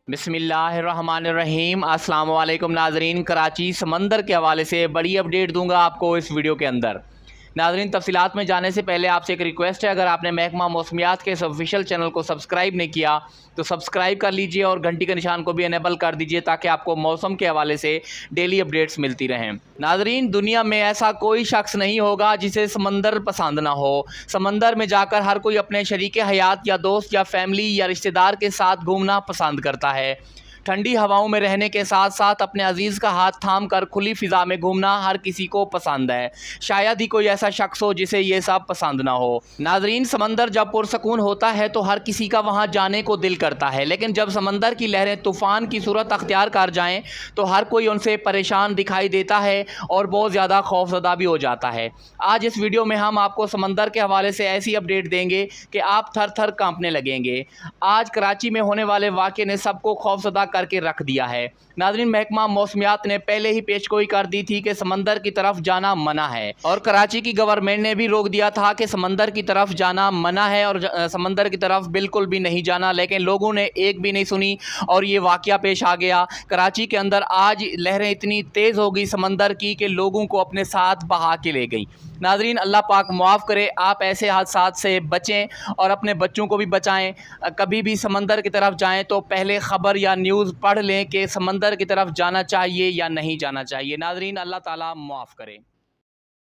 बिस्मिल्लाहिर्रहमानिर्रहीम। अस्सलाम वालेकुम नाजरीन। कराची समंदर के हवाले से बड़ी अपडेट दूंगा आपको इस वीडियो के अंदर। नाजरीन, तफसीलात में जाने से पहले आपसे एक रिक्वेस्ट है, अगर आपने महकमा मौसमियात के इस ऑफिशियल चैनल को सब्सक्राइब नहीं किया तो सब्सक्राइब कर लीजिए और घंटी के निशान को भी इनेबल कर दीजिए ताकि आपको मौसम के हवाले से डेली अपडेट्स मिलती रहें। नाजरीन, दुनिया में ऐसा कोई शख्स नहीं होगा जिसे समंदर पसंद ना हो। समंदर में जाकर हर कोई अपने शरीके हयात या दोस्त या फैमिली या रिश्तेदार के साथ घूमना पसंद करता है। ठंडी हवाओं में रहने के साथ साथ अपने अजीज़ का हाथ थाम कर खुली फ़िज़ा में घूमना हर किसी को पसंद है। शायद ही कोई ऐसा शख्स हो जिसे ये सब पसंद ना हो। नाजरीन, समंदर जब पुरसकून होता है तो हर किसी का वहाँ जाने को दिल करता है, लेकिन जब समंदर की लहरें तूफ़ान की सूरत अख्तियार कर जाएँ तो हर कोई उनसे परेशान दिखाई देता है और बहुत ज़्यादा खौफज़दा भी हो जाता है। आज इस वीडियो में हम आपको समंदर के हवाले से ऐसी अपडेट देंगे कि आप थर थर काँपने लगेंगे। आज कराची में होने वाले वाक़े ने सबको खौफज़दा करके रख दिया है। नाज़रीन, महकमा मौसमियात ने पहले ही पेशगोई कर दी थी कि समंदर की तरफ जाना मना है और कराची की गवर्नमेंट ने भी रोक दिया था कि समंदर की तरफ जाना मना है और समंदर की तरफ बिल्कुल भी नहीं जाना, लेकिन लोगों ने एक भी नहीं सुनी और ये वाक़या पेश आ गया। कराची के अंदर आज लहरें इतनी तेज़ हो गई समंदर की कि लोगों को अपने साथ बहा के ले गई। नाज़रीन, अल्लाह पाक मुआफ़ करे, आप ऐसे हादसात से बचें और अपने बच्चों को भी बचाएं। कभी भी समंदर की तरफ जाएं तो पहले ख़बर या न्यूज़ पढ़ लें कि समंदर की तरफ जाना चाहिए या नहीं जाना चाहिए। नाज़रीन, अल्लाह ताला मुआफ़ करे।